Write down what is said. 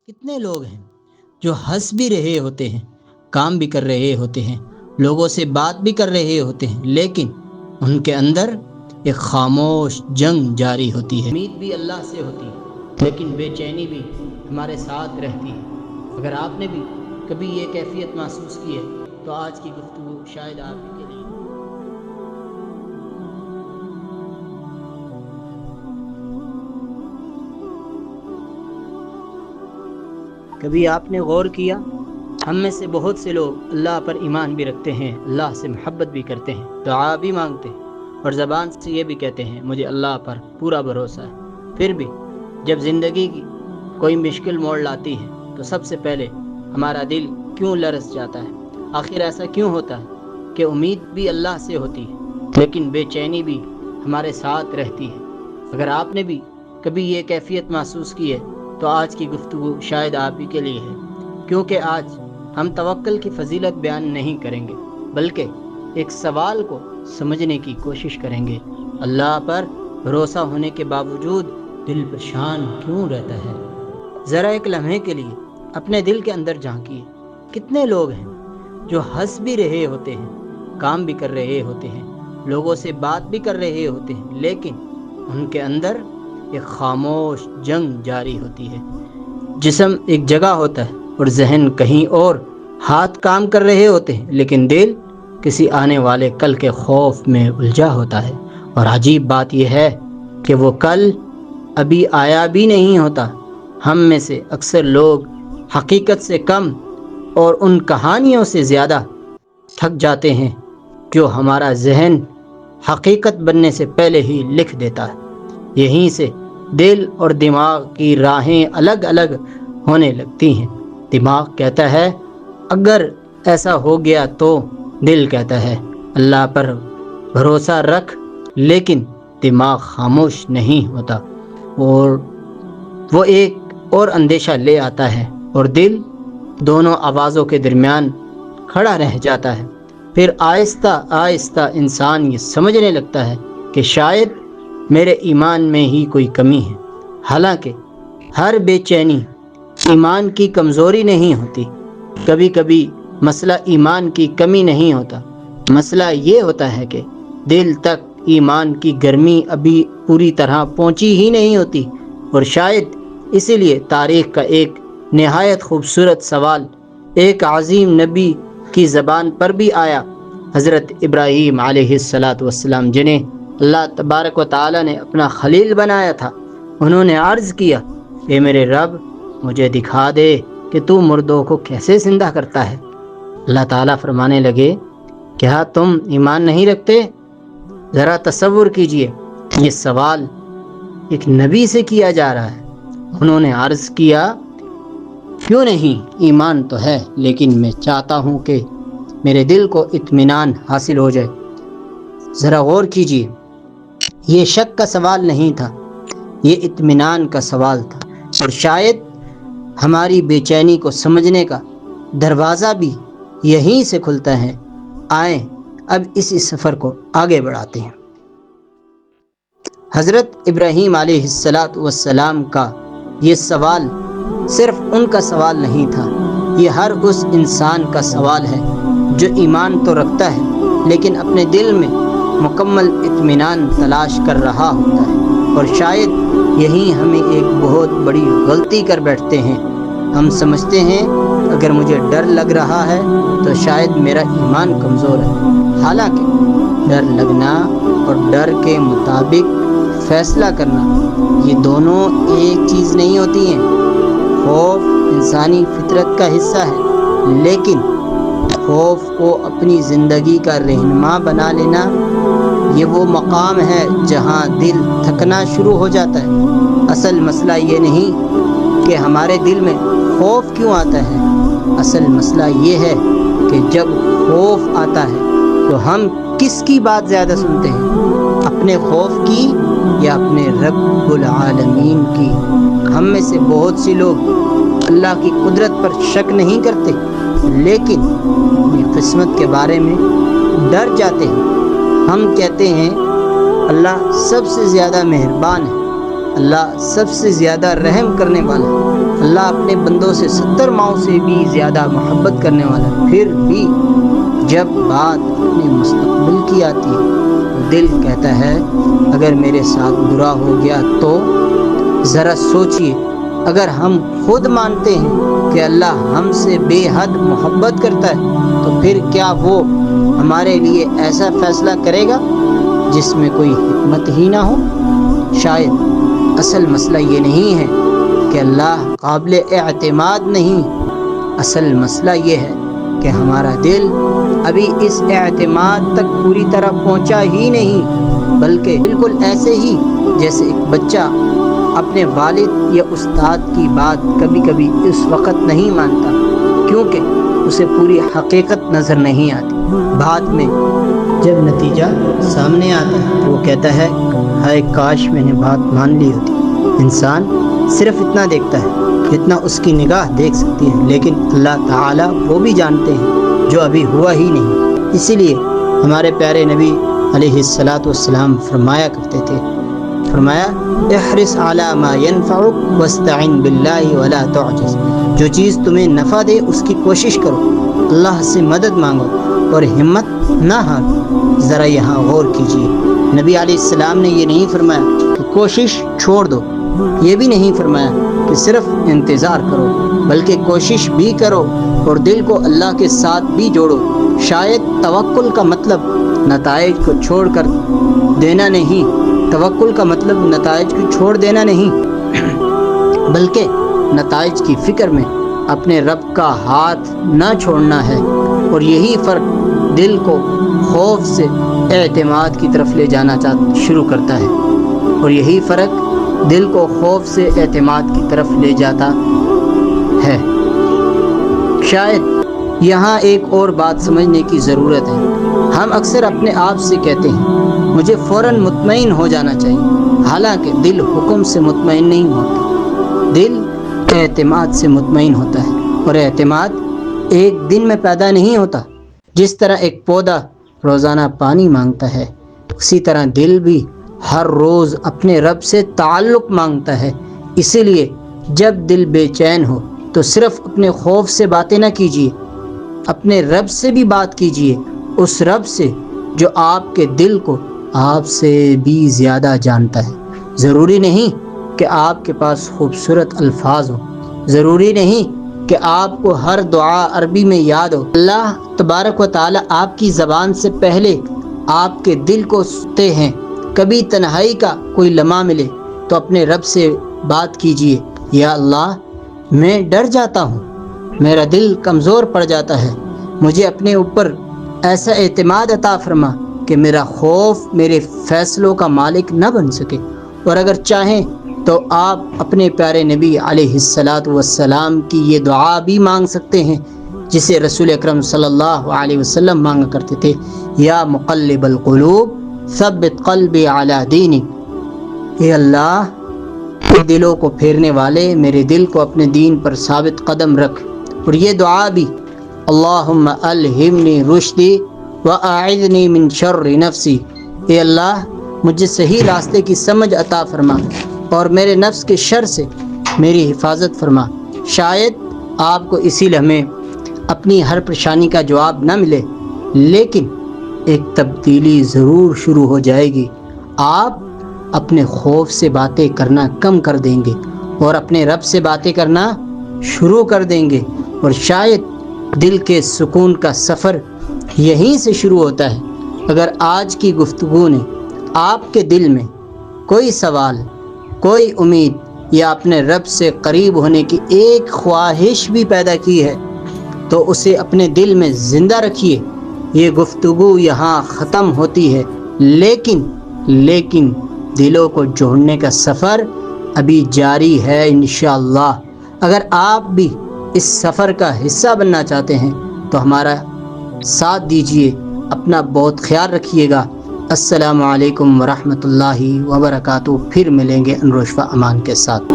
کتنے لوگ ہیں جو ہنس بھی رہے ہوتے ہیں، کام بھی کر رہے ہوتے ہیں، لوگوں سے بات بھی کر رہے ہوتے ہیں، لیکن ان کے اندر ایک خاموش جنگ جاری ہوتی ہے۔ امید بھی اللہ سے ہوتی ہے، لیکن بے چینی بھی ہمارے ساتھ رہتی ہے۔ اگر آپ نے بھی کبھی یہ کیفیت محسوس کی ہے تو آج کی گفتگو شاید آپ ہی کے لیے۔ کبھی آپ نے غور کیا، ہم میں سے بہت سے لوگ اللہ پر ایمان بھی رکھتے ہیں، اللہ سے محبت بھی کرتے ہیں، دعا بھی مانگتے ہیں اور زبان سے یہ بھی کہتے ہیں مجھے اللہ پر پورا بھروسہ ہے۔ پھر بھی جب زندگی کی کوئی مشکل موڑ لاتی ہے تو سب سے پہلے ہمارا دل کیوں لرز جاتا ہے؟ آخر ایسا کیوں ہوتا ہے کہ امید بھی اللہ سے ہوتی ہے لیکن بے چینی بھی ہمارے ساتھ رہتی ہے؟ اگر آپ نے بھی کبھی یہ کیفیت محسوس کی ہے تو آج کی گفتگو شاید آپ ہی کے لیے ہے، کیونکہ آج ہم توکل کی فضیلت بیان نہیں کریں گے بلکہ ایک سوال کو سمجھنے کی کوشش کریں گے: اللہ پر بھروسہ ہونے کے باوجود دل پریشان کیوں رہتا ہے؟ ذرا ایک لمحے کے لیے اپنے دل کے اندر جھانکیے، کتنے لوگ ہیں جو ہنس بھی رہے ہوتے ہیں، کام بھی کر رہے ہوتے ہیں، لوگوں سے بات بھی کر رہے ہوتے ہیں، لیکن ان کے اندر ایک خاموش جنگ جاری ہوتی ہے۔ جسم ایک جگہ ہوتا ہے اور ذہن کہیں اور، ہاتھ کام کر رہے ہوتے ہیں لیکن دل کسی آنے والے کل کے خوف میں الجھا ہوتا ہے۔ اور عجیب بات یہ ہے کہ وہ کل ابھی آیا بھی نہیں ہوتا۔ ہم میں سے اکثر لوگ حقیقت سے کم اور ان کہانیوں سے زیادہ تھک جاتے ہیں جو ہمارا ذہن حقیقت بننے سے پہلے ہی لکھ دیتا ہے۔ یہیں سے دل اور دماغ کی راہیں الگ الگ ہونے لگتی ہیں۔ دماغ کہتا ہے اگر ایسا ہو گیا تو، دل کہتا ہے اللہ پر بھروسہ رکھ، لیکن دماغ خاموش نہیں ہوتا اور وہ ایک اور اندیشہ لے آتا ہے اور دل دونوں آوازوں کے درمیان کھڑا رہ جاتا ہے۔ پھر آہستہ آہستہ انسان یہ سمجھنے لگتا ہے کہ شاید میرے ایمان میں ہی کوئی کمی ہے، حالانکہ ہر بے چینی ایمان کی کمزوری نہیں ہوتی۔ کبھی کبھی مسئلہ ایمان کی کمی نہیں ہوتا، مسئلہ یہ ہوتا ہے کہ دل تک ایمان کی گرمی ابھی پوری طرح پہنچی ہی نہیں ہوتی۔ اور شاید اسی لیے تاریخ کا ایک نہایت خوبصورت سوال ایک عظیم نبی کی زبان پر بھی آیا، حضرت ابراہیم علیہ السلام، جنہیں اللہ تبارک و تعالی نے اپنا خلیل بنایا تھا۔ انہوں نے عرض کیا، اے میرے رب، مجھے دکھا دے کہ تو مردوں کو کیسے زندہ کرتا ہے۔ اللہ تعالیٰ فرمانے لگے، کیا تم ایمان نہیں رکھتے؟ ذرا تصور کیجئے، یہ سوال ایک نبی سے کیا جا رہا ہے۔ انہوں نے عرض کیا، کیوں نہیں، ایمان تو ہے، لیکن میں چاہتا ہوں کہ میرے دل کو اطمینان حاصل ہو جائے۔ ذرا غور کیجئے، یہ شک کا سوال نہیں تھا، یہ اطمینان کا سوال تھا۔ اور شاید ہماری بے چینی کو سمجھنے کا دروازہ بھی یہیں سے کھلتا ہے۔ آئیں اب اسی سفر کو آگے بڑھاتے ہیں۔ حضرت ابراہیم علیہ السلام کا یہ سوال صرف ان کا سوال نہیں تھا، یہ ہر اس انسان کا سوال ہے جو ایمان تو رکھتا ہے لیکن اپنے دل میں مکمل اطمینان تلاش کر رہا ہوتا ہے۔ اور شاید یہی ہمیں ایک بہت بڑی غلطی کر بیٹھتے ہیں۔ ہم سمجھتے ہیں اگر مجھے ڈر لگ رہا ہے تو شاید میرا ایمان کمزور ہے، حالانکہ ڈر لگنا اور ڈر کے مطابق فیصلہ کرنا، یہ دونوں ایک چیز نہیں ہوتی ہیں۔ خوف انسانی فطرت کا حصہ ہے، لیکن خوف کو اپنی زندگی کا رہنما بنا لینا، یہ وہ مقام ہے جہاں دل تھکنا شروع ہو جاتا ہے۔ اصل مسئلہ یہ نہیں کہ ہمارے دل میں خوف کیوں آتا ہے، اصل مسئلہ یہ ہے کہ جب خوف آتا ہے تو ہم کس کی بات زیادہ سنتے ہیں، اپنے خوف کی یا اپنے رب العالمین کی؟ ہم میں سے بہت سی لوگ اللہ کی قدرت پر شک نہیں کرتے لیکن اپنی قسمت کے بارے میں ڈر جاتے ہیں۔ ہم کہتے ہیں اللہ سب سے زیادہ مہربان ہے، اللہ سب سے زیادہ رحم کرنے والا ہے، اللہ اللہ اپنے بندوں سے 70 ماؤں سے بھی زیادہ محبت کرنے والا ہے، پھر بھی جب بات اپنے مستقبل کی آتی ہے تو دل کہتا ہے اگر میرے ساتھ برا ہو گیا تو ذرا سوچئے، اگر ہم خود مانتے ہیں کہ اللہ ہم سے بے حد محبت کرتا ہے تو پھر کیا وہ ہمارے لیے ایسا فیصلہ کرے گا جس میں کوئی حکمت ہی نہ ہو؟ شاید اصل مسئلہ یہ نہیں ہے کہ اللہ قابل اعتماد نہیں، اصل مسئلہ یہ ہے کہ ہمارا دل ابھی اس اعتماد تک پوری طرح پہنچا ہی نہیں، بلکہ بالکل ایسے ہی جیسے ایک بچہ اپنے والد یا استاد کی بات کبھی کبھی اس وقت نہیں مانتا کیونکہ اسے پوری حقیقت نظر نہیں آتی، بعد میں جب نتیجہ سامنے آتا ہے تو وہ کہتا ہے ہائے کاش میں نے بات مان لی ہوتی۔ انسان صرف اتنا دیکھتا ہے جتنا اس کی نگاہ دیکھ سکتی ہے، لیکن اللہ تعالیٰ وہ بھی جانتے ہیں جو ابھی ہوا ہی نہیں۔ اسی لیے ہمارے پیارے نبی علیہ السلام فرمایا کرتے تھے، فرمایا احرص علی ما ينفعک واستعن باللہ ولا تعجز، جو چیز تمہیں نفع دے اس کی کوشش کرو، اللہ سے مدد مانگو اور ہمت نہ ہارو۔ ذرا یہاں غور کیجیے، نبی علیہ السلام نے یہ نہیں فرمایا کہ کوشش چھوڑ دو، یہ بھی نہیں فرمایا کہ صرف انتظار کرو، بلکہ کوشش بھی کرو اور دل کو اللہ کے ساتھ بھی جوڑو۔ شاید توکل کا مطلب نتائج کو چھوڑ کر دینا نہیں، توکل کا مطلب نتائج کو چھوڑ دینا نہیں، بلکہ نتائج کی فکر میں اپنے رب کا ہاتھ نہ چھوڑنا ہے، اور یہی فرق دل کو خوف سے اعتماد کی طرف لے جانا شروع کرتا ہے، اور یہی فرق دل کو خوف سے اعتماد کی طرف لے جاتا ہے۔ شاید یہاں ایک اور بات سمجھنے کی ضرورت ہے، ہم اکثر اپنے آپ سے کہتے ہیں مجھے فوراً مطمئن ہو جانا چاہیے، حالانکہ دل حکم سے مطمئن نہیں ہوتا، دل اعتماد سے مطمئن ہوتا ہے، اور اعتماد ایک دن میں پیدا نہیں ہوتا۔ جس طرح ایک پودا روزانہ پانی مانگتا ہے، اسی طرح دل بھی ہر روز اپنے رب سے تعلق مانگتا ہے۔ اسی لیے جب دل بے چین ہو تو صرف اپنے خوف سے باتیں نہ کیجیے، اپنے رب سے بھی بات کیجیے، اس رب سے جو آپ کے دل کو آپ سے بھی زیادہ جانتا ہے۔ ضروری نہیں کہ آپ کے پاس خوبصورت الفاظ ہوں، ضروری نہیں کہ آپ کو ہر دعا عربی میں یاد ہو، اللہ تبارک و تعالی آپ کی زبان سے پہلے آپ کے دل کو سنتے ہیں۔ کبھی تنہائی کا کوئی لمحہ ملے تو اپنے رب سے بات کیجیے، یا اللہ میں ڈر جاتا ہوں، میرا دل کمزور پڑ جاتا ہے، مجھے اپنے اوپر ایسا اعتماد عطا فرما کہ میرا خوف میرے فیصلوں کا مالک نہ بن سکے۔ اور اگر چاہیں تو آپ اپنے پیارے نبی علیہ السلام کی یہ دعا بھی مانگ سکتے ہیں جسے رسول اکرم صلی اللہ علیہ وسلم مانگا کرتے تھے، یا مقلب القلوب ثبت قلبی علی دینک، اے اللہ دلوں کو پھیرنے والے میرے دل کو اپنے دین پر ثابت قدم رکھ۔ اور یہ دعا بھی اللہم الہمنی رشدی واعذنی من شر نفسی، اے اللہ مجھے صحیح راستے کی سمجھ عطا فرما اور میرے نفس کے شر سے میری حفاظت فرما۔ شاید آپ کو اسی لمحے اپنی ہر پریشانی کا جواب نہ ملے، لیکن ایک تبدیلی ضرور شروع ہو جائے گی۔ آپ اپنے خوف سے باتیں کرنا کم کر دیں گے اور اپنے رب سے باتیں کرنا شروع کر دیں گے، اور شاید دل کے سکون کا سفر یہیں سے شروع ہوتا ہے۔ اگر آج کی گفتگو نے آپ کے دل میں کوئی سوال، کوئی امید یا اپنے رب سے قریب ہونے کی ایک خواہش بھی پیدا کی ہے تو اسے اپنے دل میں زندہ رکھیے۔ یہ گفتگو یہاں ختم ہوتی ہے، لیکن دلوں کو جوڑنے کا سفر ابھی جاری ہے انشاءاللہ۔ اگر آپ بھی اس سفر کا حصہ بننا چاہتے ہیں تو ہمارا ساتھ دیجیے۔ اپنا بہت خیال رکھیے گا۔ السلام علیکم ورحمۃ اللہ وبرکاتہ۔ پھر ملیں گے انروشہ امان کے ساتھ۔